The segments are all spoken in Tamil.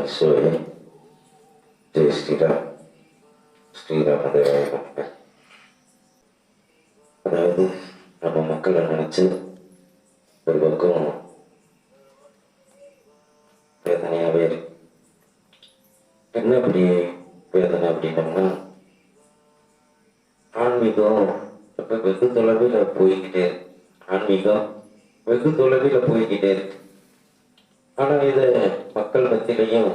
நமச்சிவாய. ஜெய் ஸ்ரீராம். ஸ்ரீராமதேவாய. அதாவது நம்ம மக்களை நினைச்சு ஒரு பக்கம் வேதனையாகவே இருக்கு. என்ன அப்படி வேதனை அப்படின்னோம்னா, ஆன்மீகம் இப்போ வெகு தொலைவில் போய்கிட்டே இருக்கு. ஆன்மீகம் வெகு தொலைவில் போய்கிட்டே இருக்கு. ஆனால் இதை மக்கள் மத்தியிலையும்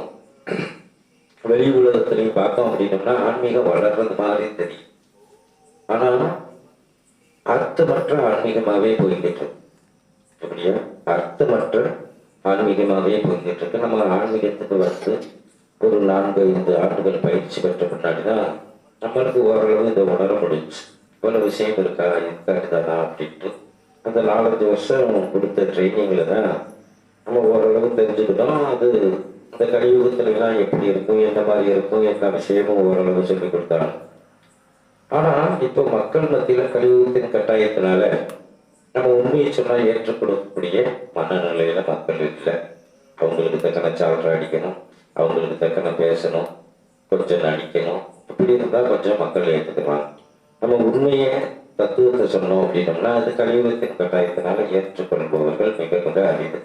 வெளி உலகத்திலையும் பார்த்தோம் அப்படின்னோம்னா ஆன்மீகம் வளர்றது மாதிரி தெரியும். ஆனால் அர்த்தமற்ற ஆன்மீகமாகவே போய்கிட்டு இருக்கு. எப்படியா அர்த்தமற்ற ஆன்மீகமாகவே போய்கிட்டு இருக்கு. நம்ம ஆன்மீகத்துக்கு வந்து ஒரு 4-5 ஆண்டுகள் பயிற்சி பெற்ற முன்னாடி தான் நம்மளுக்கு ஓரளவு இந்த உணர முடிஞ்சு இவ்வளோ விஷயம் இருக்கா இருக்காதுதானா அப்படின்ட்டு. அந்த 4-5 வருஷம் கொடுத்த ட்ரைனிங்கில் தான் நம்ம ஓரளவு தெரிஞ்சுக்கிட்டோம். அது இந்த கலியுகத்துலாம் எப்படி இருக்கும், எந்த மாதிரி இருக்கும், எந்த விஷயமும் ஓரளவு சொல்லி கொடுத்தாங்க. ஆனால் இப்போ மக்கள் மத்தியில் கலியுகத்தின் கட்டாயத்தினால நம்ம உண்மையை சொன்னால் ஏற்றுக்கொள்ளக்கூடிய மனநிலையில மக்கள் இல்லை. அவங்களுக்கு தக்கன சால்ற அடிக்கணும், அவங்களுக்கு தக்கன பேசணும், கொஞ்சம் நடிக்கணும், இப்படி இருந்தால் கொஞ்சம் மக்கள் ஏற்றுக்குவாங்க. நம்ம உண்மையை தத்துவத்தை சொன்னோம் அப்படின்னோம்னா அது கலியுகத்தின் கட்டாயத்தினால ஏற்றுக்கொள்பவர்கள் மிக மிக அரிது.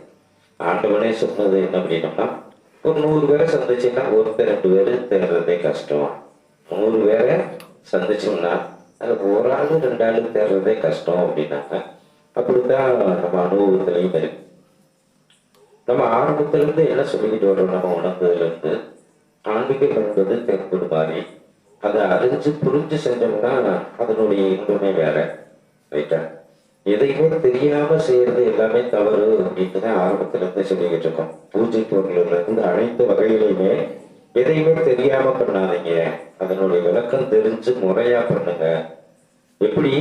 ஆண்டவனே சொன்னது என்ன அப்படின்னோம்னா, ஒரு 100 பேரை சந்திச்சுன்னா 1-2 பேர் தேடுறதே கஷ்டம். 100 பேரை சந்திச்சோம்னா அது 1 ஆள் 2 ஆள் தேடுறதே கஷ்டம் அப்படின்னாங்க. அப்படித்தான் நம்ம அனுபவத்திலையும் இருக்கு. நம்ம ஆரம்பத்திலிருந்து என்ன சொல்லிக்கிட்டு வரோம், நம்ம உணர்ந்ததுலேருந்து ஆன்மீகம் என்பது தென்பது மாதிரி அதை அறிஞ்சு புரிஞ்சு செஞ்சோம்னா அதனுடைய இன்பமே வேற. ரைட்டா? எதையுமே தெரியாம செய்யறது எல்லாமே தவறு அப்படின்னு தான் ஆரம்பத்துல இருந்து சொல்லிக்கிட்டு இருக்கோம். பூஜை பொருள்ல இருந்து அனைத்து வகையிலையுமே எதையுமே தெரியாம பண்ணாதீங்க, அதனுடைய விளக்கம் தெரிஞ்சு முறையா பண்ணுங்க. எப்படி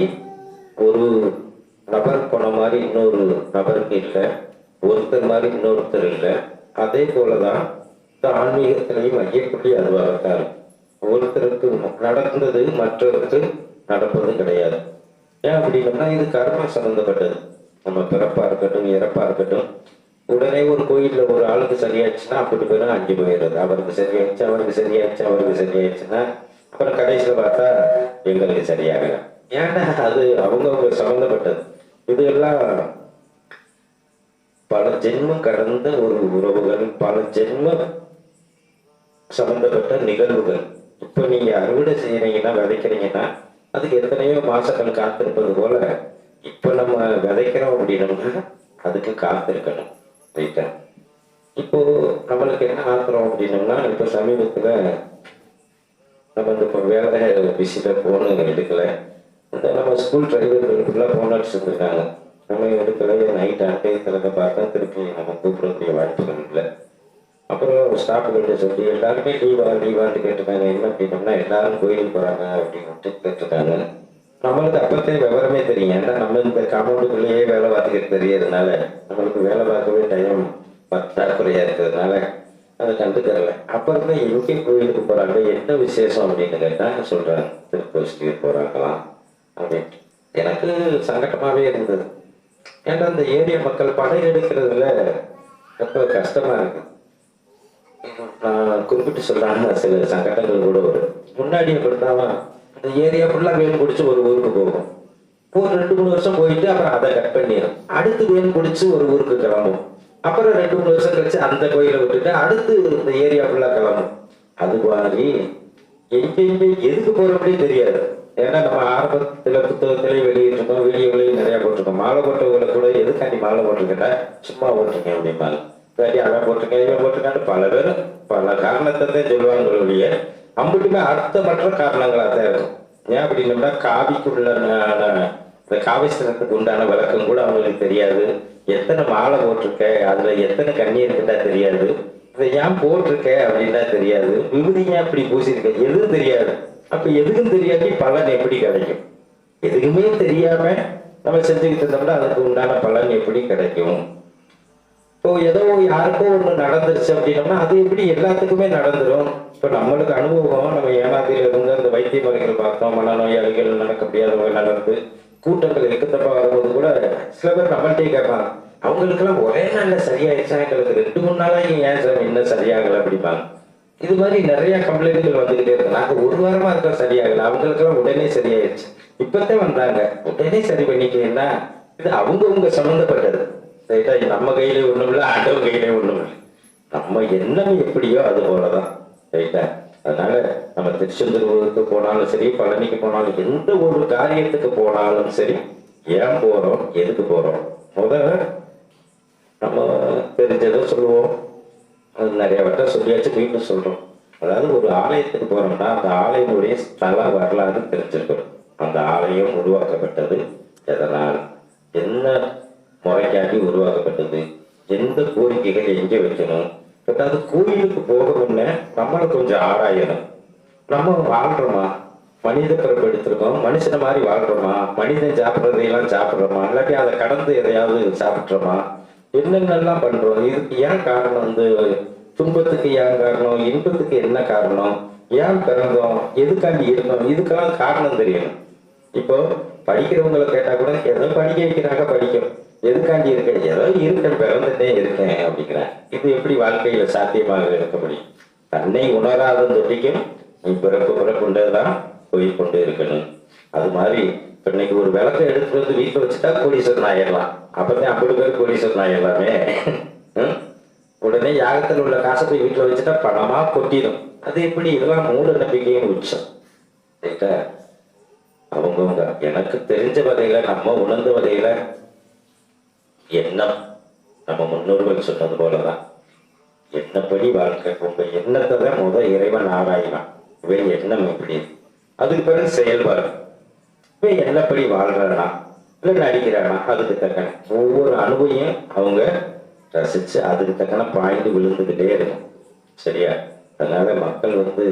ஒரு நபர் போன மாதிரி இன்னொரு நபருக்கு இல்லை, ஒருத்தர் மாதிரி இன்னொருத்தர் இல்லை, அதே போலதான் இந்த ஆன்மீகத்திலையும் மையப்படி அதுவாகத்தான் இருக்கும். ஒருத்தருக்கு நடந்தது மற்றவருக்கு நடப்பது கிடையாது. ஏன் அப்படின்னா இது கர்ம சம்பந்தப்பட்டது. நம்ம பிறப்பா இருக்கட்டும் இறப்பா இருக்கட்டும், உடனே ஒரு கோயில்ல ஒரு ஆளுக்கு சரியாயிடுச்சுன்னா அப்படி பேரும் 5 போயிடுறது. அவருக்கு சரியாயிடுச்சு, அவருக்கு சரியாயிடுச்சு, அவருக்கு சரியாயிடுச்சுன்னா அப்புறம் கடைசியில பார்த்தா எங்களுக்கு சரியாகல. ஏன்னா அது அவங்க சம்பந்தப்பட்டது. இது எல்லாம் பல ஜென்மம் கடந்த ஒரு உறவுகள், பல ஜென்மம் சம்பந்தப்பட்ட நிகழ்வுகள். இப்போ நீங்க அறுவடை செய்யறீங்கன்னா விதைக்கிறீங்கன்னா அதுக்கு எத்தனையோ மாசங்கள் காத்திருப்பது போல இப்ப நம்ம விதைக்கிறோம் அப்படின்னோம்னா அதுக்கு காத்திருக்கணும். ரைட்டா? இப்போ நம்மளுக்கு என்ன ஆக்குறோம் அப்படின்னோம்னா, இப்போ சமீபத்துல நம்ம இந்த வேலை பிஸியில போன எடுக்கல, இந்த நம்ம ஸ்கூல் டிரைவர்களுக்குலாம் போன் அடிச்சுருக்காங்க, நம்ம எடுக்கல. நைட் அட்டையத்தில் பார்த்தா திருப்பி நம்ம கூப்பிடக்கூடிய வாய்ப்புகள் இல்லை. அப்புறம் ஸ்டாஃப்கிட்ட சொல்லி எல்லாருமே லீவான்னு கேட்டுருக்காங்க. என்ன அப்படின்னோம்னா எல்லாரும் கோயிலுக்கு போறாங்க அப்படின்ட்டு கேட்டுருக்காங்க. நம்மளுக்கு அப்பத்தே விவரமே தெரியும். ஏன்னா நம்ம இந்த காம்பவுண்டுக்குள்ளேயே வேலை பார்த்துக்கிட்டு தெரியறதுனால நம்மளுக்கு வேலை பார்க்கவே டைம் பற்றாக்குறையா இருக்கிறதுனால அதை கண்டுக்கறல. அப்ப இருந்தா எங்கே கோயிலுக்கு போறாங்க, என்ன விசேஷம் அப்படின்னு கேட்டா சொல்றாங்க திருக்கோஷ்டிக்கு போறாங்களாம் அப்படின்ட்டு. எனக்கு சங்கடமாவே இருந்தது. ஏன்னா இந்த ஏரியா மக்கள் படம் எடுக்கிறதுல ரொம்ப கஷ்டமா இருக்கு. நான் குறிப்பிட்டு சொல்றாங்க சில சங்கடங்கள் கூட வரும். முன்னாடி அப்படின்னா இந்த ஏரியா ஃபுல்லா வேன் பிடிச்சி ஒரு ஊருக்கு போகும். ஒரு 2-3 வருஷம் போயிட்டு அப்புறம் அதை கட் பண்ணிடும். அடுத்து வேன் பிடிச்சி ஒரு ஊருக்கு கிளம்பும். அப்புறம் 2-3 வருஷம் கழிச்சு அந்த கோயிலை விட்டுட்டு அடுத்து இந்த ஏரியா ஃபுல்லா கிளம்பும். அது மாதிரி எங்கேயுமே எதுக்கு போறோம்னே தெரியாது. ஏன்னா நம்ம ஆரம்பத்துல புத்தகத்திலேயே வெளியிட்டிருக்கோம், வீடியோவிலேயே நிறைய போட்டிருக்கோம். மாலை போட்டவங்களை கூட எதுக்காண்டி மாலை போட்டிருக்கேன்னா சும்மா போட்டிருக்கேன் அப்படிம்பாங்க. சரி அவன் போட்டிருக்கேன் இவன் போட்டிருக்கான்னு பல பேர் பல காரணத்தை தான் சொல்லுவாங்க. ஒழிய அம்புட்டுமே அர்த்தமற்ற காரணங்களா தான் இருக்கும். ஏன் அப்படின்னோம்னா காவிக்குள்ள இந்த காவிஸ்தனத்துக்கு உண்டான விளக்கம் கூட அவங்களுக்கு தெரியாது. எத்தனை மாலை போட்டிருக்க, அதுல எத்தனை கண்ணி இருக்குன்னா தெரியாது. இதை ஏன் போட்டிருக்க அப்படின்னா தெரியாது. விபூதியா அப்படி பூசிருக்க எதுவும் தெரியாது. அப்ப எதுக்கும் தெரியாட்டி பலன் எப்படி கிடைக்கும்? எதுக்குமே தெரியாம நம்ம செஞ்சுக்கிட்டு இருந்தோம்னா அதுக்கு உண்டான பலன் எப்படி கிடைக்கும்? இப்போ ஏதோ யாருக்கோ ஒண்ணு நடந்துருச்சு அப்படின்னோம்னா அது எப்படி எல்லாத்துக்குமே நடந்துடும்? இப்ப நம்மளுக்கு அனுபவம், நம்ம ஏனாதியில இருந்து அந்த வைத்திய முறைகள் பார்த்தோம், மனநோயாளிகள் நடக்க முடியாதவங்க நடந்து கூட்டங்கள் எக்கத்தப்பா வரும்போது கூட சில பேர் நம்மள்டே கேட்பாங்க, அவங்களுக்கெல்லாம் ஒரே நாள்ல சரியாயிடுச்சா, எங்களுக்கு 2 3 நாளாக ஏன் சார் இன்னும் சரியாகலை அப்படிம்பாங்க. இது மாதிரி நிறைய கம்ப்ளைண்ட்கள் வந்துகிட்டே இருக்கு. நாங்க 1 வாரமா இருக்க சரியாகல, அவங்களுக்கெல்லாம் உடனே சரியாயிடுச்சு. இப்பதான் வந்தாங்க, உடனே சரி பண்ணிட்டீங்கன்னா இது அவங்கவுங்க சம்மந்தப்பட்டது. ரைட்டா? நம்ம கையிலே ஒண்ணும் இல்லை, ஆண்டவன் கையிலே ஒண்ணும் இல்லை. நம்ம எண்ணம் எப்படியோ அது போலதான். ரைட்டா? அதனால நம்ம திருச்செந்தூருக்கு போனாலும் சரி, பழனிக்கு போனாலும், எந்த ஒரு காரியத்துக்கு போனாலும் சரி, ஏன் போறோம், எதுக்கு போறோம்? முதல்ல நம்ம தெரிஞ்சதை சொல்லுவோம். அது நிறைய வட்டம் சொல்லியாச்சு, வீட்டில் சொல்றோம். அதாவது ஒரு ஆலயத்துக்கு போறோம்னா அந்த ஆலயனுடைய ஸ்தல வரலாறு தெரிஞ்சிருக்கணும். அந்த ஆலயம் உருவாக்கப்பட்டது எதனால், என்ன முறைக்காண்டி உருவாக்கப்பட்டது, எந்த கோரிக்கைகள் எங்கே வைக்கணும். அதாவது கோயிலுக்கு போக முன்னே நம்மளை கொஞ்சம் ஆராயணும். நம்ம வாழ்றோமா, மனித பிறப்பு எடுத்திருக்கோம், மனுஷனை மாதிரி வாழ்றோமா, மனிதன் சாப்பிட்றதையெல்லாம் சாப்பிட்றோமா, இல்லாட்டி அதை கடந்து எதையாவது சாப்பிட்றோமா, என்னென்னலாம் பண்றோம், இதுக்கு ஏன் காரணம், வந்து துன்பத்துக்கு ஏன் காரணம், இன்பத்துக்கு என்ன காரணம், ஏன் பிறந்தோம், எதுக்காண்டி இருக்கணும், இதுக்கெல்லாம் காரணம் தெரியணும். இப்போ படிக்கிறவங்களை கேட்டா கூட ஏதோ படிக்க வைக்கிறாங்க, படிக்கும், எதுக்காண்டி இருக்கேன், ஏதோ இருக்கேன், பிறந்துட்டே இருக்கேன் அப்படிங்கிறேன். இது எப்படி வாழ்க்கையில சாத்தியமாக இருக்க முடியும்? தன்னை உணராத தொட்டிக்கும் நீ பிறப்பு பிறப்புண்டதான் போய் கொண்டு இருக்கணும். அது மாதிரி இன்னைக்கு ஒரு விளக்கை எடுத்துட்டு வந்து வீட்டில் வச்சுட்டா கோடீஸ்வரன் ஆயிடலாம். அப்பதான் 50 பேர் கோடீஸ்வரன் ஆயிடலாமே. உடனே யாகத்தில் உள்ள காசை போய் வீட்டில் வச்சுட்டா பணமா கொட்டிடும். அது எப்படி? இதெல்லாம் மூட நம்பிக்கையும் உச்சம். ரைட்டா? அவங்கவுங்க எனக்கு தெரிஞ்ச வகையில, நம்ம உணர்ந்த வகையில எண்ணம், நம்ம முன்னோர்கள் சொன்னது போலதான் எண்ணப்படி வாழ்க்கை. உங்க எண்ணத்தை தான் முதல் இறைவன் ஆராயலாம். இவை எண்ணம் எப்படி, அதுக்கு பிறகு செயல்பாடு. இவை எண்ணப்படி வாழ்றானா இல்லை நடிக்கிறானா, அதுக்கு தக்கன ஒவ்வொரு அணுவையும் அவங்க ரசிச்சு அதுக்கு தக்கன பாய்ந்து விழுந்துகிட்டே இருக்கும். சரியா? அதனால மக்கள் வந்து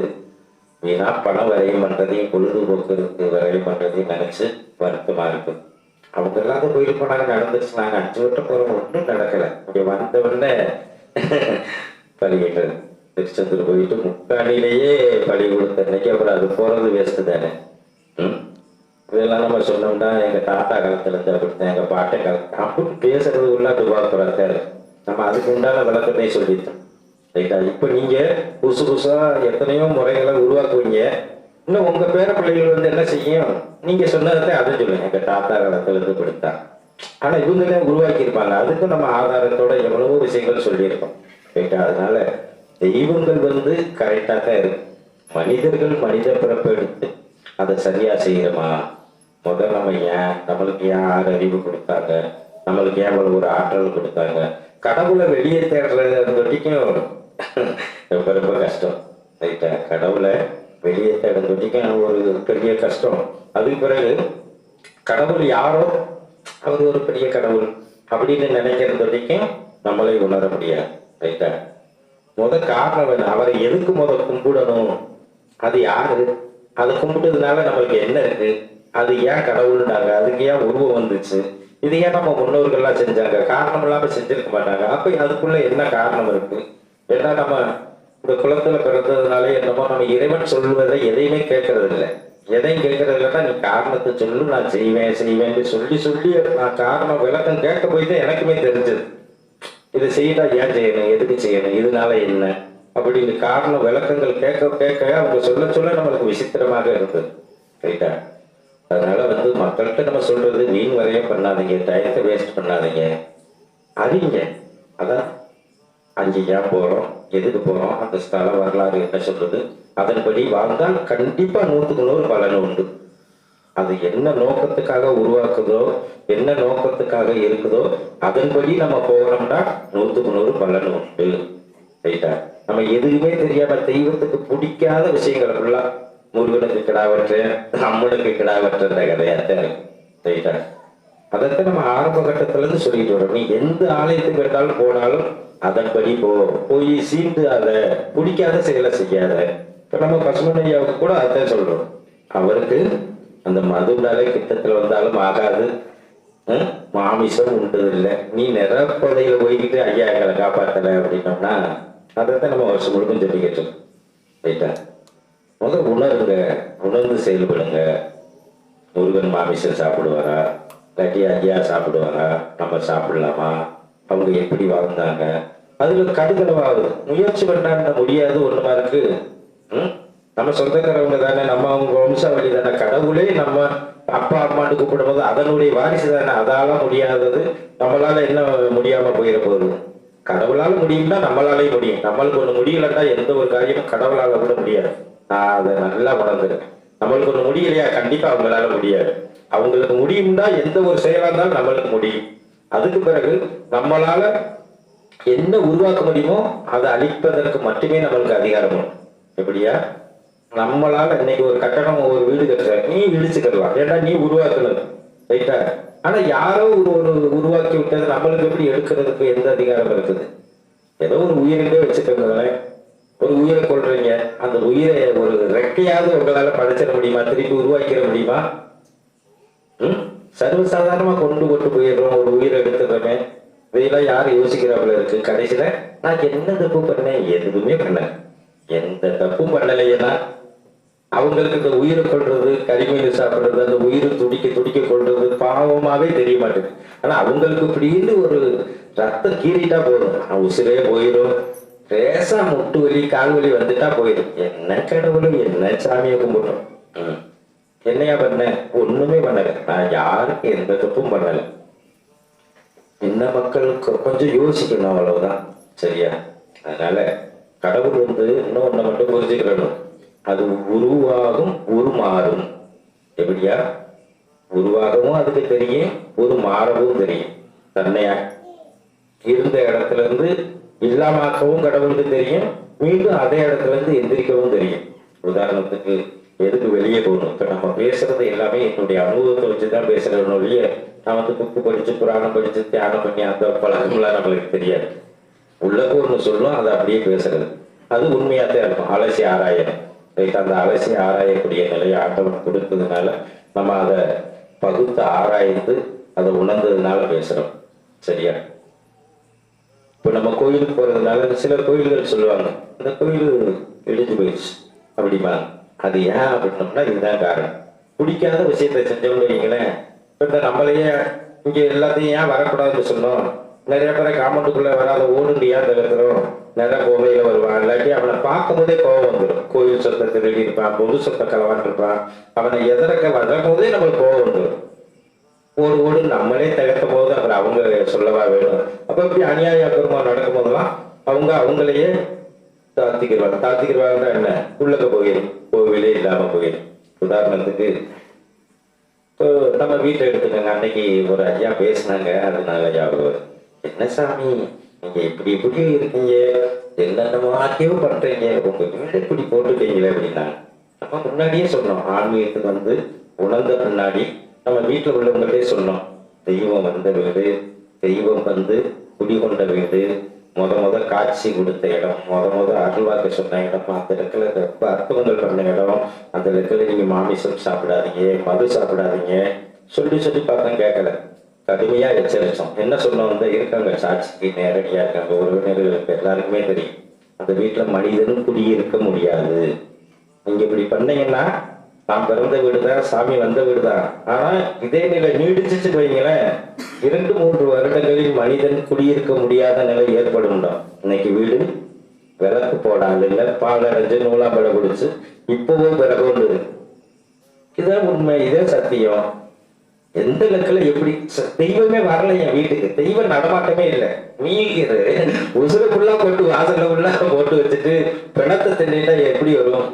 வீணா பணம் விரயம் பண்றதையும் பொழுதுபோக்குறதுக்கு விரயம் பண்றதையும் நினைச்சு வருத்தமா இருக்கு. அவங்க எல்லாத்த கோயிலுக்கு போனாங்க, நடந்துச்சு. நாங்க 5 வட்டம் போறோம், ஒன்றும் நடக்கல. இங்க வந்த உடனே பழிகிட்டது. திருச்செந்தூர் போயிட்டு முக்காணிலேயே பழி கொடுத்த அன்னைக்கு அப்புறம் அது போறது வேஸ்ட் தானே. இதெல்லாம் நம்ம சொன்னோம்னா எங்க தாத்தா காலத்துல இருந்து அப்படித்தான், எங்க பாட்டை காலத்துல அப்படின்னு பேசுறது உள்ள அது பார்க்குறாரு. நம்ம அதுக்கு உண்டான விளக்கத்தை சொல்லிட்டோம். ரைட்டா? இப்ப நீங்க புதுசு புதுசா எத்தனையோ முறைகளை உருவாக்குவீங்க. இன்னும் உங்க பேர பிள்ளைகள் வந்து என்ன செய்யும், நீங்க சொன்னதை அதை சொல்லுங்க, எங்க தாத்தா காலத்துல இருந்து கொடுத்தா. ஆனா இவங்களே உருவாக்கி இருப்பாங்க. அதுக்கும் நம்ம ஆதாரத்தோட எவ்வளவோ விஷயங்கள் சொல்லியிருக்கோம். ரைட்டா? அதனால தெய்வங்கள் வந்து கரெக்டா தான் இருக்கு. மனிதர்கள் மனித பிறப்பு எடுத்து அதை சரியா செய்யணுமா? முதல்ல நம்ம ஏன், நம்மளுக்கு ஏன் 6 அறிவு கொடுத்தாங்க, நம்மளுக்கு ஏன் ஒரு ஆற்றல் கொடுத்தாங்க, கடவுளை வெளியே தேடுறது தொட்டிக்கும் ரொம்ப ரொம்ப கஷ்டம். ரைட்டா? கடவுளை வெளியே தேடுறது தொட்டிக்கும் ஒரு பெரிய கஷ்டம். அதுக்கு பிறகு கடவுள் யாரோ அவர் ஒரு பெரிய கடவுள் அப்படின்னு நினைக்கிறது வரைக்கும் நம்மளை உணர முடியாது. ரைட்டா? காரணம் வேணும். அவரை எதுக்கு கும்பிடணும், அது யாரு, அதை கும்பிட்டதுனால நம்மளுக்கு என்ன இருக்கு, அது ஏன் கடவுள்னாங்க, அதுக்கு ஏன் உருவம் வந்துச்சு, இது ஏன் நம்ம முன்னோர்கள்லாம் செஞ்சாங்க, காரணம் இல்லாம செஞ்சிருக்க மாட்டாங்க. அப்ப அதுக்குள்ள என்ன காரணம் இருக்கு? ஏன்னா நம்ம இந்த குலத்துல பிறந்ததுனால என்னமோ நம்ம இறைவன் சொல்வதை எதையுமே கேட்கறது இல்லை. எதையும் கேட்கறது இல்லைன்னா நீ காரணத்தை சொல்லு, நான் செய்வேன் செய்வேன்னு சொல்லி சொல்லி நான் காரணம் விளக்கம் கேட்க போய்தான் எனக்குமே தெரிஞ்சது. இதை செய்யட்டா ஏன் செய்யணும், எதுக்கு செய்யணும், இதனால என்ன அப்படின்னு காரணம் விளக்கங்கள் கேட்க கேட்க அவங்க சொல்ல சொல்ல நம்மளுக்கு விசித்திரமாக இருந்தது. ரைட்டா? அதனால மக்கள்கிட்ட நம்ம சொல்றது வீண் வரையும் பண்ணாதீங்க, டயத்தை வேஸ்ட் பண்ணாதீங்க, அறிங்க. அதான் அங்கே ஏன் போறோம், எதுக்கு போறோம், அந்த ஸ்தல வரலாறு என்ன சொல்றது, அதன்படி வாழ்ந்தால் கண்டிப்பா 100க்கு 100 பலன் உண்டு. அது என்ன நோக்கத்துக்காக உருவாக்குதோ, என்ன நோக்கத்துக்காக இருக்குதோ அதன்படி நம்ம போகிறோம்னா 100க்கு 100 பலன் உண்டு. ரைட்டா? நம்ம எதுவுமே தெரியாம தெய்வத்துக்கு பிடிக்காத விஷயங்களை ஃபுல்லா முருகனுக்கு கிடாவற்ற, அம்மனுக்கு கிடாவற்ற கதையாத்தான் இருக்கு. ரைட்டா? அதைத்தான் நம்ம ஆரம்ப கட்டத்துல இருந்து சொல்லிட்டு வரோம். நீ எந்த ஆலயத்துக்கு எடுத்தாலும் போனாலும் அதன்படி போய் சீண்டு அதை பிடிக்காத செயலை செய்யாத. இப்ப நம்ம பசுமனையாவுக்கு கூட அதான் சொல்றோம். அவருக்கு அந்த மதுனாலே கிட்டத்துல வந்தாலும் ஆகாது, மாமிசம் உண்டது இல்லை, நீ நிறப்பதையில போய்கிட்டு ஐயா எங்களை காப்பாத்தல அப்படின்னோம்னா அதைத்தான் நம்ம வருஷம் முழுக்கும் சொல்லிக்கிட்டோம். ரைட்டா? முதல் உணருங்க, உணர்ந்து செயல்படுங்க. முருகன் மாமிசம் சாப்பிடுவாரா, இல்லாட்டி ஐயா சாப்பிடுவாரா, நம்ம சாப்பிடலாமா, அவங்க எப்படி வாழ்ந்தாங்க, அதுல கடுகளவாகுது. முயற்சி பண்ணான்னு முடியாது ஒண்ணுமா இருக்கு. நம்ம சொந்தக்காரவங்க தானே, நம்ம அவங்க வம்சாவளி தானே, கடவுளே நம்ம அப்பா அம்மான்னு கூப்பிடும் போது அதனுடைய வாரிசு தானே, அதால முடியாதது நம்மளால என்ன முடியாம போயிட போகுது? கடவுளால முடியும்னா நம்மளாலேயும் முடியும். நம்மளுக்கு ஒண்ணு முடியலன்னா எந்த ஒரு காரியமும் கடவுளால கூட முடியாது. நான் அதை நல்லா உணர்ந்துருக்கேன். நம்மளுக்கு ஒண்ணு முடியலையா, கண்டிப்பா அவங்களால முடியாது. அவங்களுக்கு முடியும்னா எந்த ஒரு செயலா இருந்தாலும் நம்மளுக்கு முடியும். அதுக்கு பிறகு நம்மளால என்ன உருவாக்க முடியுமோ அதை அழிப்பதற்கு மட்டுமே நம்மளுக்கு அதிகாரம் உண்டு. எப்படியா, நம்மளால இன்னைக்கு ஒரு கட்டணம் ஒரு வீடு கட்டுற, நீ இடிச்சுக்கலாம், ஏன்னா நீ உருவாக்குனது, ரைட்டா? ஆனா யாரோ ஒரு உருவாக்கி விட்டது நம்மளுக்கு எப்படி எடுக்கிறதுக்கு எந்த அதிகாரம் இருக்குது? ஏதோ ஒரு உயிரிலே வச்சுக்கோங்களேன், ஒரு உயிரை கொள்றீங்க, அந்த உயிரை ஒரு ரெக்கையாவது உங்களால படைச்சிட முடியுமா? திருப்பி உருவாக்கிட முடியுமா? சர்வசாதாரணமா கொண்டு போயிடுறோம், ஒரு உயிரை எடுத்துடுறோமே. இதையெல்லாம் யாரும் யோசிக்கிறாப்புல இருக்கு? கடைசியில நான் என்ன தப்பு பண்ணேன்? எதுவுமே பண்ண, எந்த தப்பும் பண்ணலைன்னா அவங்களுக்கு இந்த உயிரை கொள்றது, கரிமீன் சாப்பிடுறது, அந்த உயிரை துடிக்க கொள்றது பாவமாவே தெரிய மாட்டேங்குது. ஆனா அவங்களுக்கு இப்படின்னு ஒரு ரத்தம் கீறிட்டா போதும், உசிரே போயிடும். லேசா முட்டு வலி கால் வலி வந்துட்டா போயிடும். என்ன கடவுளும் என்ன சாமியை கும்பிட்டோம், என்னையா பண்ண? ஒண்ணுமே பண்ணல. நான் யாருக்கு எந்த தப்பும் பண்ணல. என்ன மக்களுக்கு கொஞ்சம் யோசிக்கணும், அவ்வளவுதான். சரியா? அதனால கடவுள் இன்னும் ஒன்றை மட்டும் புரிஞ்சுக்கிறணும், அது உருவாகும் உருமாறும். எப்படியா? உருவாகவும் அதுக்கு தெரியும், உருமாறவும் தெரியும். தன்னையா இருந்த இடத்துல இருந்து இல்லாமக்கவும் கடவுளுக்கு தெரியும், மீண்டும் அதே இடத்துல இருந்து எந்திரிக்கவும் தெரியும். உதாரணத்துக்கு எதுக்கு வெளியே போகணும்? இப்ப நம்ம பேசுறது எல்லாமே என்னுடைய அனுபவத்தை வச்சுதான் பேசுறேன் ஒழிய, நான் புக்கு படிச்சு புராணம் படிச்சு தியானம் பண்ணி அந்த பழக்கம்லாம் நம்மளுக்கு தெரியாது. உள்ளக்கு ஒண்ணு சொல்லும், அதை அப்படியே பேசுறது, அது உண்மையாத்தான் இருக்கும். அலசி ஆராயணும். அந்த அலசி ஆராயக்கூடிய நிலையை ஆண்டவன் கொடுத்ததுனால நம்ம அதை பகுத்து ஆராய்ந்து அதை உணர்ந்ததுனால பேசுறோம். சரியா? இப்போ நம்ம கோயிலுக்கு போறதுனால சில கோயில்கள் சொல்லுவாங்க, இந்த கோயில் இடிஞ்சு போயிடுச்சு அப்படிமா. அது ஏன் அப்படின்னோம்னா இதுதான் காரணம். பிடிக்காத விஷயத்த செஞ்சவங்க வைங்களேன், இப்போ நம்மளையே இங்க எல்லாத்தையும் ஏன் வரக்கூடாதுன்னு சொன்னோம். நிறைய பேரை காமௌண்டுக்குள்ள வராத ஓடுண்டு ஏன் தவிர்க்கிறோம்? நிறைய கோவையில வருவான், இல்லாட்டி அவனை பார்க்கும் போதே கோவம் வந்துடும். கோயில் சொத்தை திருடி இருப்பான், பொது சொத்தை களவான் இருப்பான், அவனை எதிர்க்க வரும் போதே நம்மளுக்கு கோவம் வந்துடும். ஓடு நம்மளே தகர்க்கும் போது அப்புறம் அவங்க சொல்லவா வேணும்? அப்ப இப்படி அநியாய அக்கிரமம் நடக்கும் போதெல்லாம் அவங்களையே தாத்திக்கிடுவாங்கன்னா என்ன, உள்ளக்க போயிடும், கோவிலே இல்லாம போயிடும். உதாரணத்துக்கு நம்ம வீட்டை எடுத்துக்கோங்க. அன்னைக்கு ஒரு ஐயா பேசினாங்க, அதனால ஞாபகம், என்ன சாமி நீங்க இப்படி இருக்கீங்க, என்னென்னமாக்கியோ பண்றீங்க, உங்க வீடு இப்படி போட்டுட்டீங்களே அப்படின்னா. நம்ம முன்னாடியே சொன்னோம், ஆன்மீகத்துக்கு உணர்ந்த முன்னாடி நம்ம வீட்டுல உள்ளவங்களே சொன்னோம், தெய்வம் வந்த வீடு, தெய்வம் குடிகொண்ட வீடு, முத காட்சி கொடுத்த இடம், முத அருள்வாக்கு சொன்ன இடம், அந்த இடத்துல ரொம்ப அற்புதங்கள் பண்ண இடம், அந்த இடத்துல நீங்க மாமிசம் சாப்பிடாதீங்க, மது சாப்பிடாதீங்க சொல்லி பார்த்தோம், கேட்கல. கடுமையா எச்சரிச்சோம். என்ன சொன்னோம்? இருக்காங்க சாட்சிக்கு நேரடியா இருக்காங்க, உறவினர்களுக்கு எல்லாருக்குமே தெரியும், அந்த வீட்டுல மனிதனும் குடியிருக்க முடியாது. நீங்க இப்படி பண்ணீங்கன்னா நாம் பிறந்த வீடுதான், சாமி வந்த வீடுதான். ஆனா இதே நிலை நீடிச்சு வைங்களேன், 2-3 வருடங்களில் மனிதன் குடியிருக்க முடியாத நிலை ஏற்படும். இன்னைக்கு வீடு விளக்கு போடாது இல்லை, பால் அரைஞ்சு நூலாம்பழை குடிச்சு இப்பவும் பிறகு உண்டு. இதான் உண்மை, இதே சத்தியம். எந்த லக்கில எப்படி தெய்வமே வரல என் வீட்டுக்கு, தெய்வம் நடமாட்டமே இல்லை. நீங்கிற உசுருக்குள்ளா போட்டு வாசல்ல உள்ள போட்டு வச்சுட்டு பிணத்தை தின்னா எப்படி வரும்?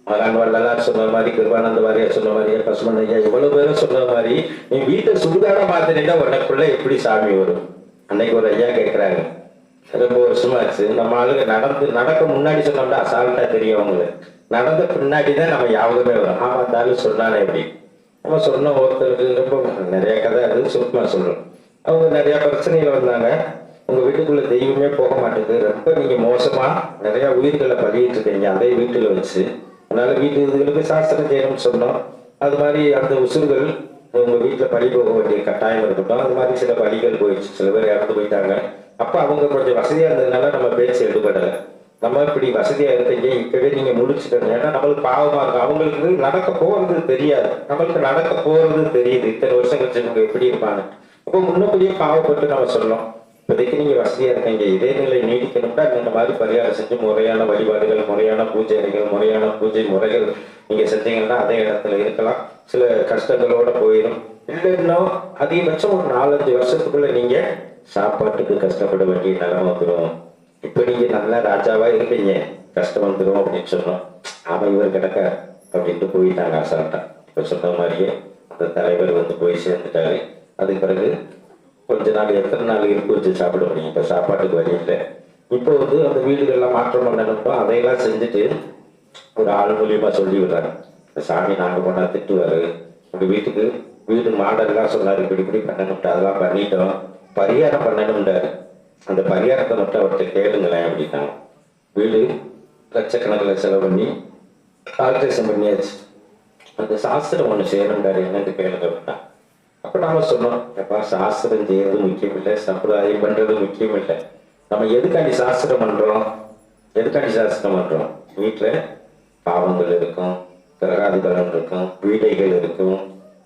மகான் வள்ளலார் சொன்ன மாதிரி, கிருபானந்த வாரியார் சொன்ன மாதிரி, பசுமன் ஐயா இவ்வளவு பேரும் சொன்ன மாதிரி, நீ வீட்டை சுடுகாட பார்த்துட்டா உனக்குள்ள எப்படி சாமி வரும்? அன்னைக்கு ஒரு ஐயா கேட்கிறாங்க, ரொம்ப வருஷமா ஆச்சு, நம்ம ஆளுங்க நடக்க முன்னாடி சொன்னோம்னா அசால்ட்டா தெரியும், அவங்களுக்கு நடந்த பின்னாடிதான் நம்ம ஞாபகமே வரும். ஆமா, தாலும் சொன்னானே எப்படி நம்ம சொன்னோம். ஒருத்தருக்கு ரொம்ப நிறைய கதை அது சுருக்கமா சொல்றோம். அவங்க நிறைய பிரச்சனைகள் வந்தாங்க, உங்க வீட்டுக்குள்ள தெய்வமே போக மாட்டேங்குது, ரொம்ப நீங்க மோசமா நிறைய உயிர்களை பலியிட்டு இருக்கீங்க அதே வீட்டுல வச்சு, அதனால வீட்டு இதுகளுக்கு சாஸ்திரம் செய்யணும்னு சொன்னோம். அது மாதிரி அந்த உசுறுகள் உங்க வீட்டுல பலி போக வேண்டிய கட்டாயம் இருக்கட்டும். அது மாதிரி சில பலிகள் போயிடுச்சு, சில பேர் இறந்து போயிட்டாங்க. அப்ப அவங்க கொஞ்சம் வசதியா இருந்ததுனால நம்ம பேச்சு எடுபடலை. நம்ம இப்படி வசதியா இருக்கீங்க, இப்பவே நீங்க முடிச்சுக்கணும், ஏன்னா நம்மளுக்கு பாவமா இருக்கும். அவங்களுக்கு நடக்க போறது தெரியாது, நம்மளுக்கு நடக்க போறது தெரியுது. இத்தனை வருஷம் கழிச்சு இவங்க எப்படி இருப்பாங்க, அப்போ முன்னபடியே பாவப்பட்டு நம்ம சொல்லணும். இப்போதைக்கு நீங்க வசதியா இருக்கீங்க, இதே நிலை நீடிக்கணும்னா இந்த மாதிரி பரிகாரம் செஞ்சு முறையான வழிபாடுகள், முறையான பூஜை அறைகள், முறையான பூஜை முறைகள் நீங்க செஞ்சீங்கன்னா அதே இடத்துல இருக்கலாம். சில கஷ்டங்களோட போயிடும். இல்லைன்னா அதிகபட்சம் ஒரு 4-5 வருஷத்துக்குள்ள நீங்க சாப்பாட்டுக்கு கஷ்டப்பட வேண்டிய நிலம் வந்துடும். இப்ப நீங்க நல்லா ராஜாவா இருப்பீங்க, கஷ்டம் வந்துடும் அப்படின்னு சொன்னோம். அவன் இவர் கிடக்க அப்படின்ட்டு போயிட்டாங்க அசால்ட்டா. இப்ப சொன்ன மாதிரியே அந்த தலைவர் வந்து போய் சேர்ந்துட்டாரு. அதுக்கு பிறகு கொஞ்ச நாள், எத்தனை நாள் இருப்பு வச்சு சாப்பிட முடியும்? இப்ப சாப்பாட்டுக்கு வழி இல்லை. இப்போ வந்து அந்த வீடுகள்லாம் மாற்றம் பண்ணணும்னா அதையெல்லாம் செஞ்சுட்டு ஒரு ஆள் மூலியமா சொல்லி விடுறாங்க. சாமி நாங்க போனா திட்டுவாரு, உங்க வீட்டுக்கு வீடு மாடல்லாம் சொன்னாரு, இப்படி இப்படி பண்ணணும்ட்டு அதெல்லாம் பண்ணிட்டோம், பரிகாரம் பண்ணணும்ன்றாரு. அந்த பரிகாரத்தை மட்டும் அவர்கிட்ட கேளுங்களேன் அப்படின்னாங்க. வீடு லட்சக்கணக்கில் செலவு பண்ணி ஆல்ட்ரேஷன் பண்ணியாச்சு. அந்த சாஸ்திரம் ஒன்று செய்யணும்டாரு, என்னன்னு கேளுங்க அப்படின்னா. அப்ப நாம சொன்னோம், எப்பா சாஸ்திரம் செய்யறது முக்கியம் இல்லை, சம்பிரதாயம் பண்றது முக்கியம் இல்லை. நம்ம எதுக்காண்டி சாஸ்திரம் பண்றோம்? எதுக்காண்டி சாஸ்திரம் பண்றோம்? வீட்டுல பாவங்கள் இருக்கும், கிரகாதி பலன் இருக்கும், வீடைகள் இருக்கும்,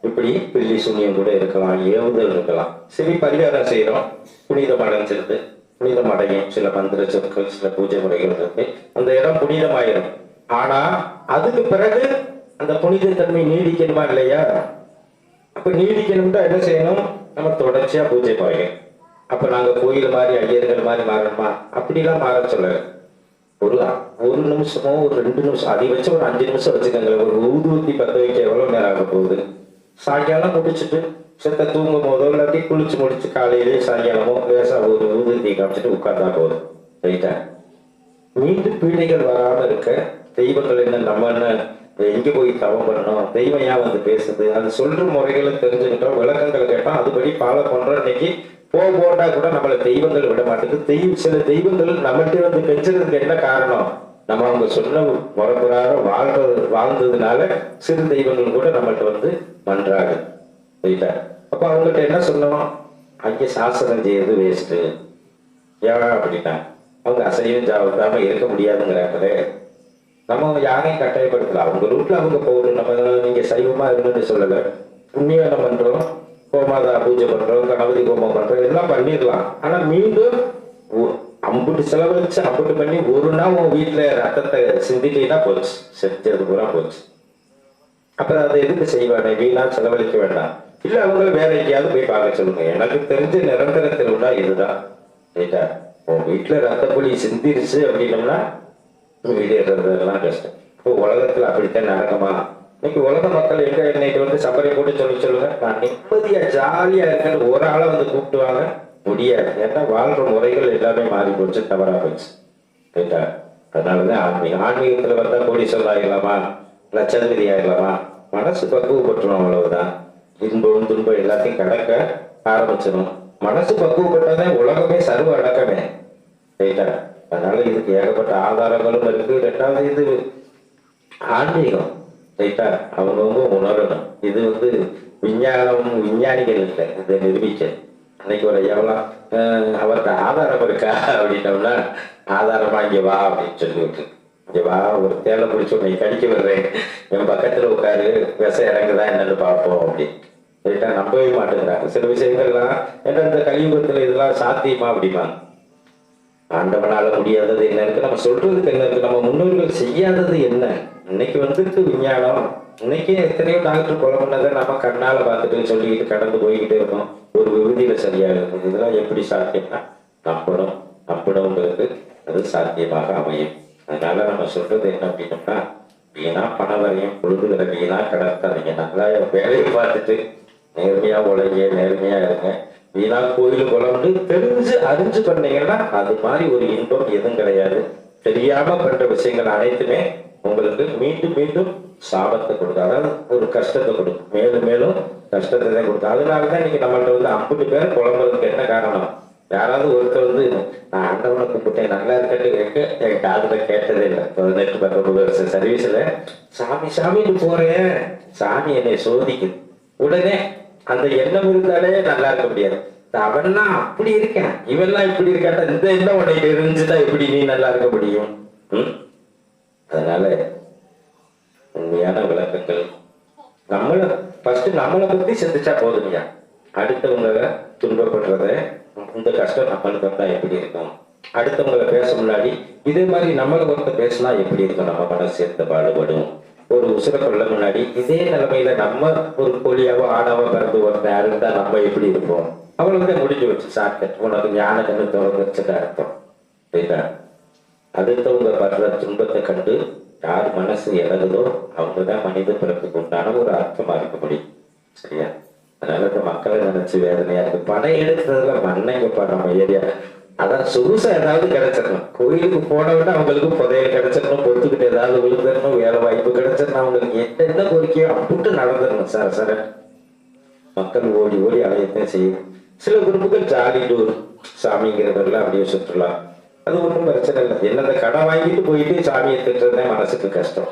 இப்படி பில்லி சூனியம் கூட இருக்கலாம், ஏவுதல் இருக்கலாம். சரி, பரிகாரம் செய்யறோம், புனிதம் அடைஞ்சிருது. புனிதம் அடையும் சில மந்திர சொற்கள், சில பூஜை முறைகள் இருக்கு, அந்த இடம் புனிதமாயிரும். ஆனா அதுக்கு பிறகு அந்த புனித தன்மை நீடிக்கணுமா இல்லையா? அப்ப நீடிக்கணும்னா என்ன செய்யணும்? நம்ம தொடர்ச்சியா பூஜை முறைகள். அப்ப நாங்க கோயில் மாதிரி ஐயர்கள் மாதிரி மாறணுமா? அப்படிலாம் மாற சொல்ல. ஒரு நிமிஷமோ ஒரு 2 நிமிஷம், அதிகபட்சம் ஒரு 5 நிமிஷம் வச்சுக்கோங்க. ஒரு ஊதுவத்தி பத்த வைக்க எவ்வளவு நேரம் ஆக போகுது? சாயங்காலம் முடிச்சுட்டு செத்த தூங்கும் போதோ இல்லாட்டி குளிச்சு முடிச்சு காலையிலேயே சாயங்காலமோ லேசா ஒரு ஊதுவத்தி காமிச்சிட்டு உட்கார்ந்தா போதும். ரைட்டா? மீண்டும் பீடைகள் வராம இருக்க தெய்வங்கள் என்ன, நம்ம என்ன எங்க போய் தவம் பண்ணணும், தெய்வம் ஏன் வந்து பேசுது, அது சொல்ற முறைகளை தெரிஞ்சுக்கிட்டோம், விளக்கங்கள் கேட்டோம், அதுபடி ஃபாலோ பண்றோம். இன்னைக்கு போட்டா கூட நம்மள தெய்வங்கள் விட மாட்டேங்குது. சில தெய்வங்கள் நம்மள்கிட்ட வந்து கெஞ்சறதுக்கு என்ன காரணம்? நம்ம அவங்க சொன்ன முறைப்பிராரம் வாழ்ந்ததுனால சிறு தெய்வங்கள் கூட நம்மள்கிட்ட வந்து பண்றாங்க. ரைட்டா? அப்ப அவங்ககிட்ட என்ன சொன்னோம்? அங்கே சாஸ்திரம் செய்யறது வேஸ்ட் ஏன் அப்படின்னா, அவங்க அசையும் ஜாவதாம இருக்க முடியாதுங்கிறாங்களே. நம்ம யாரையும் கட்டாயப்படுத்தலாம், அவங்க ரூட்ல அவங்க போகணும். நம்ம நீங்க சைவமா இருந்துன்னு சொல்லல, புண்ணியம் பண்றோம், கோமாதா பூஜை பண்றோம், கணபதி கோமம் பண்றோம், எல்லாம் பண்ணிடலாம். ஆனா மீண்டும் அம்புட்டு செலவழிச்சு அம்புட்டு பண்ணி ஒரு நாள் உன் வீட்டுல ரத்தத்தை சிந்திட்டீங்கன்னா போச்சு, செஞ்சது பூரா போச்சு. அப்புறம் அதை எதுக்கு செய்வானே? வீணா செலவழிக்க வேண்டாம். இல்ல அவங்களை வேற எங்கேயாவது போய் பார்க்க சொல்லுங்க. எனக்கு தெரிஞ்ச நிரந்தர திருவிழா இதுதான். ரைட்டா? உன் வீட்டுல ரத்த புலி சிந்திருச்சு அப்படின்னம்னா வீடு ஏறதெல்லாம் கஷ்டம். இப்போ உலகத்துல அப்படித்தான் நடக்குமா? இன்னைக்கு உலக மக்கள் எங்க இன்னைக்கு வந்து சபரி போட்டு சொல்லுங்க, நான் நிம்மதியா ஜாலியா இருக்கேன்னு ஒரு ஆளை வந்து கூப்பிட்டுவாங்க முடியாது. ஏன்னா வாழ்ற முறைகள் எல்லாமே மாறி போச்சு, தவறா போச்சு. ரைட்டா? அதனாலதான் ஆன்மீகத்துல வந்தா கோடீஸ்வரர் ஆகிடலாமா, லட்சாதிபதி ஆகிடலாமா? மனசு பக்குவப்பட்டுரும், அவ்வளவுதான். இன்பம் துன்பம் எல்லாத்தையும் கடக்க ஆரம்பிச்சிடும். மனசு பக்குவப்பட்டாதான் உலகமே சர்வ அடக்கமே. ரைட்டா? அதனால இதுக்கு ஏகப்பட்ட ஆதாரங்களும் இருக்கு. ரெண்டாவது இது ஆன்மீகம். ரைட்டா? அவங்க உணரணும். இது வந்து விஞ்ஞானிகள் இல்லை, இதை நிரூபிக்க. அன்னைக்கு ஒரு எவ்வளோ அவருக்கு ஆதாரம் இருக்கா அப்படின்னோம்னா, ஆதாரமா இங்க வா அப்படின்னு சொல்லிவிட்டு, இங்க வா, ஒரு தேலை பிடிச்சி உன்னை கடிக்க விடுறேன், என் பக்கத்துல உட்காரு, விச இறங்குதா என்னன்னு பார்ப்போம் அப்படி. ரைட்டா? நம்பவே மாட்டேங்கிறாங்க. சில விஷயங்கள்லாம் ஏன்னா இந்த கலியுகத்துல இதெல்லாம் சாத்தியமா அப்படிமா? ஆண்டவனால முடியாதது என்ன இருக்கு? நம்ம சொல்றதுக்கு என்ன இருக்கு? நம்ம முன்னோர்கள் செய்யாதது என்ன? இன்னைக்கு வந்துருக்கு விஞ்ஞானம். இன்னைக்கு எத்தனையோ டாக்டர் கொலை பண்ணதை நம்ம கண்ணால பார்த்துட்டு சொல்லிக்கிட்டு கடந்து போய்கிட்டே இருக்கோம். ஒரு விபதியில சரியா இருக்குது. இதெல்லாம் எப்படி சாத்தியம்னா நம்பணுங்கிறது அது சாத்தியமாக அமையும். அதனால நம்ம சொல்றது என்ன அப்படின்னோம்னா, வீணா பணம் வரையும் பொழுதுகளை வீணா கடத்தாதீங்க. நல்லா வேலையை பார்த்துட்டு நேர்மையா உழைங்க, நேர்மையா இருங்க. வீணா கோயில் குளம்னு தெரிஞ்சு அறிஞ்சு பண்ணீங்கன்னா அது மாதிரி ஒரு இன்பம் எதுவும் கிடையாது. தெரியாம பண்ற விஷயங்கள் அனைத்துமே உங்களுக்கு மீண்டும் மீண்டும் சாபத்தை கொடுக்கும், அதாவது ஒரு கஷ்டத்தை கொடுக்கும், மேலும் மேலும் கஷ்டத்தை தான் கொடுக்கும். அதனாலதான் இன்னைக்கு நம்மள்ட்ட வந்து 50 பேர் குழம்புறதுக்கு என்ன காரணம்? யாராவது ஒருத்தர் வந்து நான் ஆண்டவனை கும்பிட்டேன் நல்லா இருக்கட்டு கேட்க என் காதுல கேட்டதே இல்லை. 18-19 வருஷம் சர்வீஸ்ல சாமி சாமின்னு போறேன், சாமி என்னை சோதிக்குது. உடனே அந்த எண்ணம் இருந்தாலே நல்லா இருக்க முடியாது. அவன்லாம் அப்படி இருக்கேன், இவெல்லாம் இப்படி இருக்காட்டா, இந்த எண்ணம் உனக்கு இருந்துச்சுதான் எப்படி நீ நல்லா இருக்க முடியும்? அதனால உண்மையான விளக்கங்கள் நம்மளை பத்தி சிந்திச்சா போதுமையா. அடுத்தவங்க துன்பப்படுறத இந்த கஷ்டம் நம்மளுக்கு வந்தா எப்படி இருக்கும், அடுத்தவங்களை பேச முன்னாடி இதே மாதிரி நம்மளை ஒருத்தர் பேசினா எப்படி இருக்கும், நம்ம மனசு எந்த பாடுபடும், ஒரு உசுரை கொள்ள முன்னாடி இதே நிலைமையில நம்ம ஒரு கோழியாவோ ஆடாவோ பிறந்து ஒருத்தன் இருந்தா நம்ம எப்படி இருப்போம், அவ்வளவுதான் முடிஞ்சு வச்சு சாப்பிட்டு உனக்கு ஞான கண்ணு திறந்துச்சுன்னு அர்த்தம். சரிங்களா? அடுத்தவங்க படுற துன்பத்தை கண்டு யார் மனசு இறகுதோ அவங்கதான் மனித பிறப்புக்கு உண்டான ஒரு அர்த்தமா இருக்க முடியும். சரியா? அதனால இந்த மக்களை நினைச்சு வேதனையா இருக்கு. படம் எடுக்கிறதுல மண்ணைங்க நம்ம ஏரியா அதான் சொகுசா ஏதாவது கிடைச்சிடணும். கோயிலுக்கு போனவொடனே அவங்களுக்கு புதையல் கிடைச்சிடணும், பொத்துக்கிட்டு ஏதாவது விழுந்துடணும், வேலை வாய்ப்பு கிடைச்சிடணும், அவங்களுக்கு என்ன கோரிக்கையோ அப்படின்ட்டு நடந்துடணும். சார் சார் மக்கள் ஓடி ஓடி அலையத்தான் செய்யும். சில குரூப்புகள் ஜாலி டூர் சாமிங்கிறதெல்லாம் அப்படியே சுற்றுலா, அது ஒன்றும் பிரச்சனை இல்லை. என்னந்த கடை வாங்கிட்டு போயிட்டு சாமியை திட்டுறதே மனசுக்கு கஷ்டம்.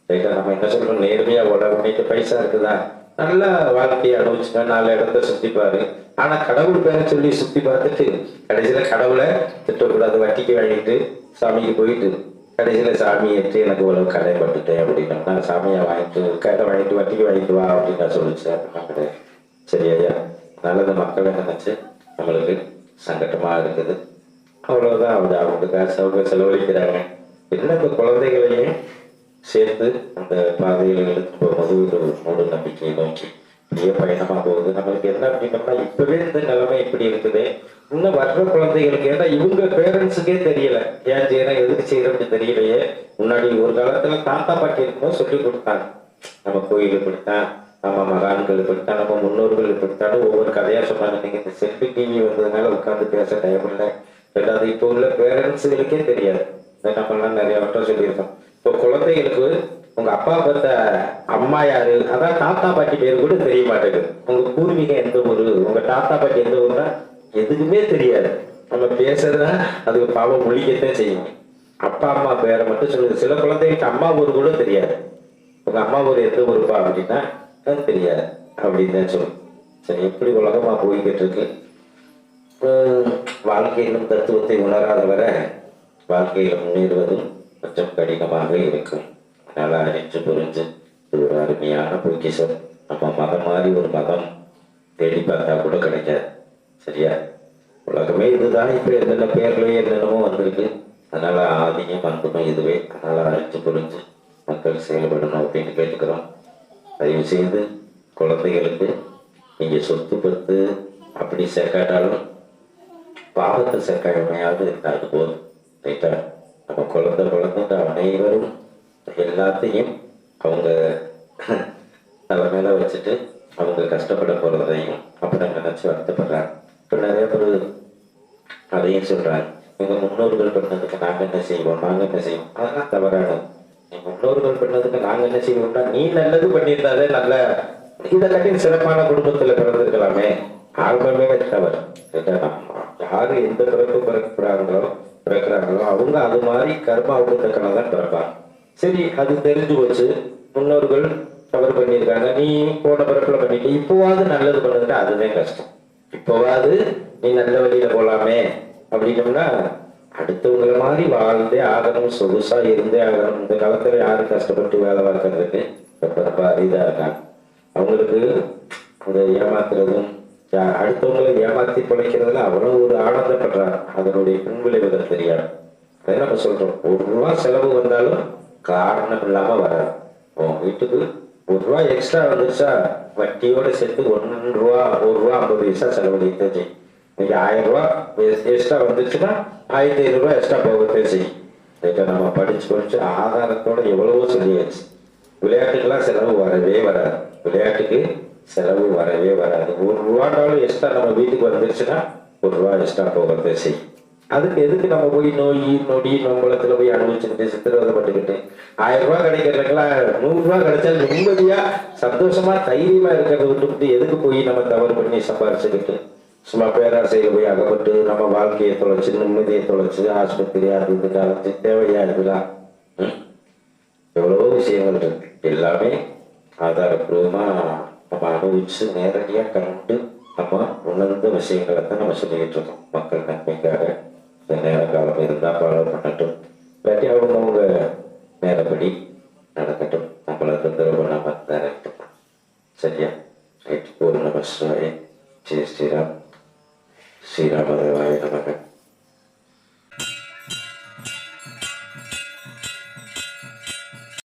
ரைட்டா? நம்ம என்ன சொல்றோம், நேர்மையா உடம்பு பைசா இருக்குதா, நல்ல வாழ்க்கையை அனுபவிச்சுங்க, 4 இடத்த சுத்திப்பாரு. ஆனா கடவுள் பேரை சொல்லி சுத்தி பார்த்துட்டு கடைசியில கடவுளை திட்டக்கூடாது, வட்டிக்கு வாங்கிட்டு சாமிக்கு போயிட்டு கடைசியில சாமி ஏற்று எனக்கு இவ்வளவு கடை பட்டுட்டேன் அப்படின்னா சாமியை வாங்கிட்டு கடை வாங்கிட்டு வட்டிக்கு வாங்கிட்டு வா அப்படின்னு நான் சொல்லிச்சு அப்படின்னா கிடையாது. சரியா? அதனால இந்த மக்களை நினைச்சு நம்மளுக்கு சங்கட்டமா இருக்குது. அவ்வளவுதான். அவங்க காசு அவங்க செலவழிக்கிறாங்க. என்ன இந்த குழந்தைகளையும் சேர்த்து அந்த பாதையில் எடுத்து போகும்போது ஒரு மூடு நம்பிக்கையை நோக்கி பெரிய பயணமா போகுது. நம்மளுக்கு என்ன அப்படின்னோம்னா இப்பவே இந்த நிலைமை இப்படி இருக்குது. இன்னும் வர்ற குழந்தைகளுக்கு ஏன்னா இவங்க பேரண்ட்ஸுக்கே தெரியல ஏன் செய்யறேன் எதுக்கு செய்யறோம்னு தெரியலையே. முன்னாடி ஒரு காலத்துல தாத்தா பாட்டி இருக்கும்போது சொல்லி கொடுத்தாங்க, நம்ம கோயில் இப்படித்தான், நம்ம மகான்கள் இப்படித்தான், நம்ம முன்னோர்கள் இப்படித்தான் ஒவ்வொரு கதையா சொன்னாங்க. நீங்க இந்த செல்ஃபி டிவி வந்ததுனால உட்காந்து பேச டைம் இல்லை. ரெண்டாவது இப்போ உள்ள பேரண்ட்ஸுகளுக்கே தெரியாது. நம்மளாம் நிறைய வட்டம் சொல்லியிருக்கோம். இப்போ குழந்தைகளுக்கு உங்க அப்பா பார்த்த அம்மா யாரு, அதான் தாத்தா பாட்டி பேரு கூட தெரிய மாட்டேங்குது. உங்க பூர்வீகம் எந்த ஊரு, உங்க தாத்தா பாட்டி எந்த ஊருன்னா எதுக்குமே தெரியாது. நம்ம பேசுறதுதான் அதுக்கு பாவம் மொழிக்கத்தான் செய்யும். அப்பா அம்மா பேரை மட்டும் சொல்லுது. சில குழந்தைகளுக்கு அம்மா ஊர் கூட தெரியாது. உங்க அம்மா ஊர் எந்த ஊருப்பா அப்படின்னா அது தெரியாது அப்படின்னு தான் சொல்லும். சரி, எப்படி உலகமா போய்கிட்டு இருக்கு. வாழ்க்கையிலும் தத்துவத்தை உணராதவரை வாழ்க்கையில முன்னேறுவதும் கொஞ்சம் கடினமாக இருக்கும். அதனால அறிஞ்சு புரிஞ்சு இது ஒரு அருமையான பொக்கிஷம். நம்ம மதம் மாதிரி ஒரு மதம் தேடி பார்த்தா கூட கிடைக்காது. சரியா? உலகமே இதுதான். இப்ப என்னென்ன பேர்லயே என்னென்னமோ வந்திருக்கு. அதனால ஆதியும் அன்பும் இதுவே. அதனால அறிஞ்சு புரிஞ்சு மக்கள் செயல்படணும் அப்படின்னு கேட்டுக்கிறோம். தயவு செய்து குழந்தைகளுக்கு நீங்க சொத்து பத்து அப்படி சேர்க்காட்டாலும் பாவத்தை சேர்க்காமையாவது இருந்தாது போதும். ரைட்டா? நம்ம குழந்தை அனைவரும் எல்லாத்தையும் அவங்க தலைமையில வச்சுட்டு அவங்க கஷ்டப்பட போறதையும் அப்படி நினைச்சு வருத்தப்படுறாங்க. இப்ப நிறைய பேர் அதையும் சொல்றாங்க, எங்க முன்னோர்கள் பண்ணதுக்கு நாங்க என்ன செய்வோம், நாங்க என்ன செய்வோம். அதெல்லாம் தவறானது. எங்க முன்னோர்கள் பண்ணதுக்கு நாங்க என்ன செய்வோம்னா, நீ நல்லது பண்ணியிருந்தாலே நல்ல இதை கட்டி சிறப்பான குடும்பத்துல பிறந்திருக்கலாமே. ஆரம்பமே தவறு. யாரு எந்த பிறப்பு பிறக்கிறாங்களோ அவங்க அது மாதிரி கர்மாவுக்கு தக்கனதான் பிறப்பாங்க. சரி, அது தெரிஞ்சு போச்சு. முன்னோர்கள் தவறு பண்ணியிருக்காங்க, நீ போன பிறப்புல பண்ணிட்டு இப்போவாது நல்லது பண்ணுதுன்னா அதுதான் கஷ்டம். இப்போவாது நீ நல்ல வழியில போலாமே அப்படின்னோம்னா அடுத்தவங்களை மாதிரி வாழ்ந்தே ஆகணும், சொகுசா இருந்தே ஆகணும். இந்த காலத்துல யாரு கஷ்டப்பட்டு வேலை பார்க்கறதுக்கு ரொம்ப அரிதா இருக்காங்க. அவங்களுக்கு அந்த ஏமாத்துறதும் அடுத்தவங்களை ஏமாத்தி பிழைக்கிறதுல அவ்வளவு ஒரு ஆனந்தப்படுறாங்க. அதனுடைய பின்விளைவுகள் தெரியாது. அதை நம்ம சொல்றோம், ₹1 செலவு வந்தாலும் காரணம் இல்லாம வராது. உன் வீட்டுக்கு ₹1 எக்ஸ்ட்ரா வந்துருச்சா வட்டியோட சேர்த்து ₹1.50 செலவழித்தான் செய்யும். இன்னைக்கு ₹1000 எக்ஸ்ட்ரா வந்துச்சுன்னா ₹1500 எக்ஸ்ட்ரா போகத்தே செய்யும். இதை நம்ம படிச்சு ஆதாரத்தோட எவ்வளவோ சொல்லியாச்சு. விளையாட்டுக்கெல்லாம் செலவு வரவே வராது. விளையாட்டுக்கு செலவு வரவே வராது. ₹1 எக்ஸ்ட்ரா நம்ம வீட்டுக்கு வந்துருச்சுன்னா ₹1 எக்ஸ்ட்ரா போகத்தே செய்யும். அதுக்கு எதுக்கு நம்ம போய் நொடி நம்பளத்துல போய் அனுபவிச்சுக்கிட்டு சித்திரவதைப்பட்டுக்கிட்டு ₹1000 கிடைக்கிறதுக்கெல்லாம் ₹100 கிடைச்சா நிம்மதியா சந்தோஷமா தைரியமா இருக்கிறத விட்டுவிட்டு எதுக்கு போய் நம்ம தவறு பண்ணி சம்பாரிச்சுக்கிட்டு சும்மா பேராசையில போய் அகப்பட்டு நம்ம வாழ்க்கையை தொலைச்சு நிம்மதியை தொலைச்சு ஆஸ்பத்திரி அது இது அலைஞ்சு தேவையா இருக்கலாம். எவ்வளவோ விஷயங்கள் இருக்கு. எல்லாமே ஆதாரப்பூர்வமா நம்ம அனுபவிச்சு நேரடியா கண்டு நம்ம உணர்ந்த விஷயங்களை தான் நம்ம சொல்லிக்கிட்டு இருக்கோம் மக்கள் நன்மைக்காக.